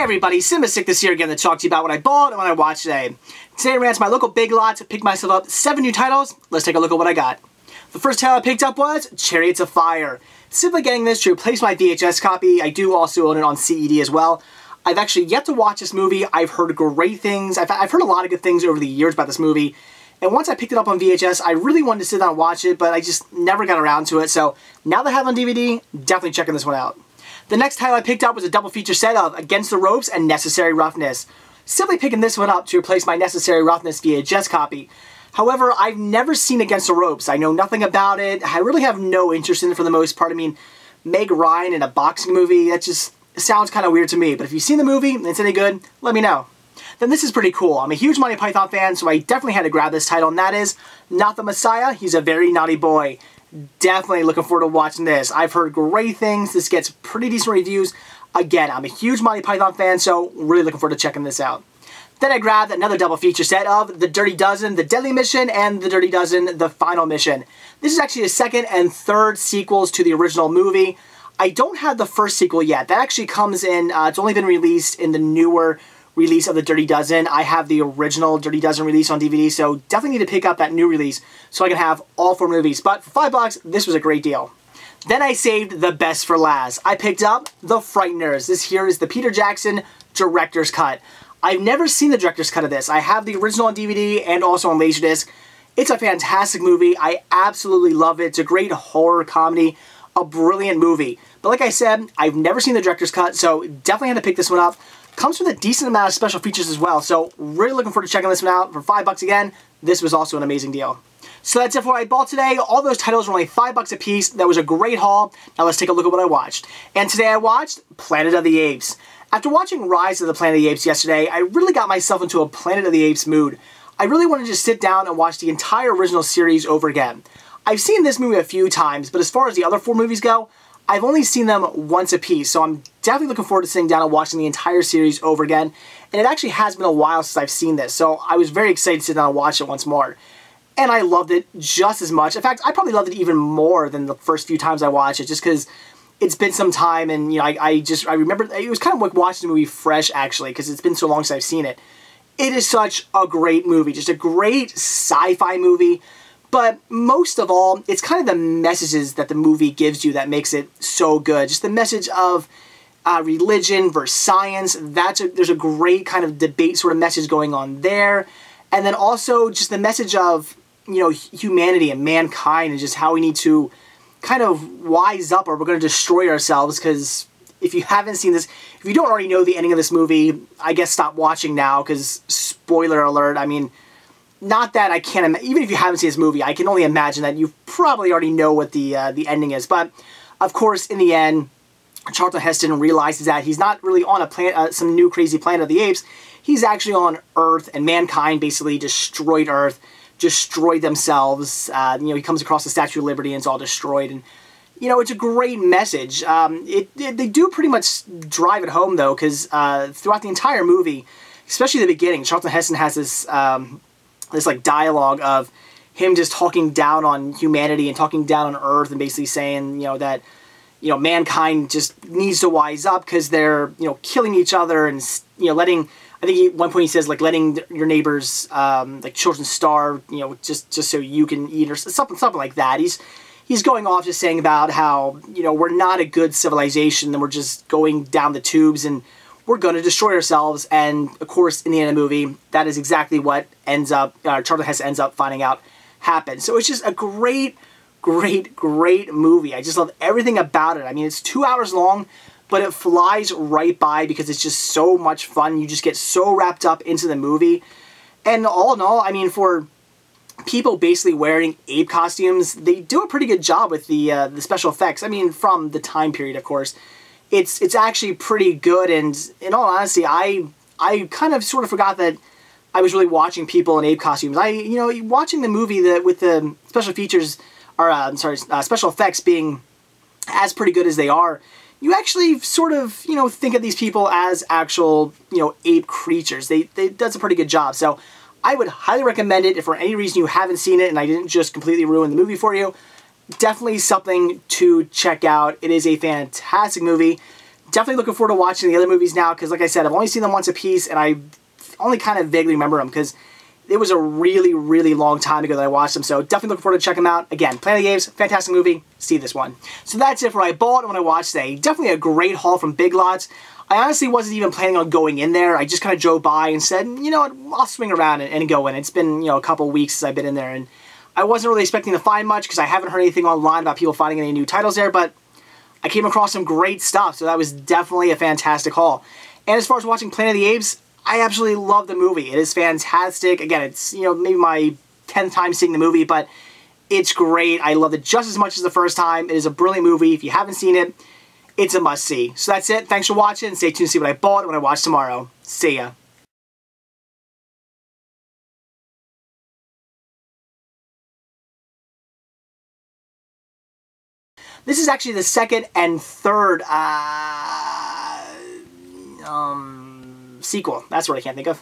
everybody, Simbasick this year again to talk to you about what I bought and what I watched today. Today I ran to my local Big Lots to pick myself up 7 new titles. Let's take a look at what I got. The first title I picked up was Chariots of Fire. Simply getting this to replace my VHS copy. I do also own it on CED as well. I've actually yet to watch this movie. I've heard great things. I've heard a lot of good things over the years about this movie. And once I picked it up on VHS, I really wanted to sit down and watch it, but I just never got around to it. So now that I have it on DVD, definitely checking this one out. The next title I picked up was a double feature set of Against the Ropes and Necessary Roughness. Simply picking this one up to replace my Necessary Roughness VHS copy. However, I've never seen Against the Ropes. I know nothing about it. I really have no interest in it for the most part. I mean, Meg Ryan in a boxing movie, that just sounds kind of weird to me. But if you've seen the movie and it's any good, let me know. Then this is pretty cool. I'm a huge Monty Python fan, so I definitely had to grab this title, and that is Not the Messiah, He's a Very Naughty Boy. Definitely looking forward to watching this. I've heard great things. This gets pretty decent reviews. Again, I'm a huge Monty Python fan, so really looking forward to checking this out. Then I grabbed another double feature set of The Dirty Dozen, The Deadly Mission, and The Dirty Dozen, The Final Mission. This is actually the second and third sequels to the original movie. I don't have the first sequel yet. That actually comes in, it's only been released in the newer release of The Dirty Dozen. I have the original Dirty Dozen release on DVD, so definitely need to pick up that new release so I can have all 4 movies. But for $5, this was a great deal. Then I saved the best for last. I picked up The Frighteners. This here is the Peter Jackson director's cut. I've never seen the director's cut of this. I have the original on DVD and also on Laserdisc. It's a fantastic movie. I absolutely love it. It's a great horror comedy, a brilliant movie. But like I said, I've never seen the director's cut, so definitely had to pick this one up. Comes with a decent amount of special features as well, so really looking forward to checking this one out. For $5 again, this was also an amazing deal. So that's it for what I bought today. All those titles were only $5 a piece. That was a great haul. Now let's take a look at what I watched. And today I watched Planet of the Apes. After watching Rise of the Planet of the Apes yesterday, I really got myself into a Planet of the Apes mood. I really wanted to just sit down and watch the entire original series over again. I've seen this movie a few times, but as far as the other 4 movies go, I've only seen them once a piece, so I'm definitely looking forward to sitting down and watching the entire series over again. And it actually has been a while since I've seen this, so I was very excited to sit down and watch it once more. And I loved it just as much. In fact, I probably loved it even more than the first few times I watched it, just because it's been some time, and you know, I remember it was kind of like watching the movie fresh, actually, because it's been so long since I've seen it. It is such a great movie, just a great sci-fi movie. But most of all, it's kind of the messages that the movie gives you that makes it so good. Just the message of religion versus science. There's a great kind of debate sort of message going on there. And then also just the message of, you know, humanity and mankind and just how we need to kind of wise up or we're going to destroy ourselves. Because if you haven't seen this, if you don't already know the ending of this movie, I guess stop watching now, because spoiler alert, I mean, not that I can't, even if you haven't seen this movie, I can only imagine that you probably already know what the ending is. But, of course, in the end, Charlton Heston realizes that he's not really on a planet, some new crazy Planet of the Apes. He's actually on Earth, and mankind basically destroyed Earth, destroyed themselves. You know, he comes across the Statue of Liberty and it's all destroyed. And, you know, it's a great message. They do pretty much drive it home, though, because throughout the entire movie, especially the beginning, Charlton Heston has this this like dialogue of him just talking down on humanity and talking down on Earth and basically saying, you know, that, you know, mankind just needs to wise up because they're, you know, killing each other and, you know, letting, I think at one point he says, like, letting your neighbors, like, children starve, you know, just so you can eat or something like that. He's going off just saying about how, you know, we're not a good civilization and we're just going down the tubes and we're going to destroy ourselves. And, of course, in the end of the movie, that is exactly what ends up, Charlton Heston ends up finding out happened. So it's just a great, great, great movie. I just love everything about it. I mean, it's 2 hours long, but it flies right by because it's just so much fun. You just get so wrapped up into the movie. And all in all, I mean, for people basically wearing ape costumes, they do a pretty good job with the special effects. I mean, from the time period, of course. It's actually pretty good, and in all honesty, I kind of sort of forgot that I was really watching people in ape costumes. You know, watching the movie with the special features, or special effects being as pretty good as they are, you actually sort of, you know, think of these people as actual, you know, ape creatures. They does a pretty good job. So I would highly recommend it if for any reason you haven't seen it and I didn't just completely ruin the movie for you. Definitely something to check out. It is a fantastic movie. Definitely looking forward to watching the other movies now, because like I said, I've only seen them once a piece, and I only kind of vaguely remember them, because it was a really, really long time ago that I watched them, so definitely looking forward to checking them out. Again, Planet of the Apes, fantastic movie. See this one. So that's it for what I bought and what I watched today. Definitely a great haul from Big Lots. I honestly wasn't even planning on going in there. I just kind of drove by and said, you know what, I'll swing around and go in. It's been, you know, a couple weeks since I've been in there, and I wasn't really expecting to find much, because I haven't heard anything online about people finding any new titles there, but I came across some great stuff, so that was definitely a fantastic haul. And as far as watching Planet of the Apes, I absolutely love the movie. It is fantastic. Again, it's, you know, maybe my 10th time seeing the movie, but it's great. I love it just as much as the first time. It is a brilliant movie. If you haven't seen it, it's a must-see. So that's it. Thanks for watching. Stay tuned to see what I bought and what I watch tomorrow. See ya. This is actually the second and third sequel. That's what I can't think of.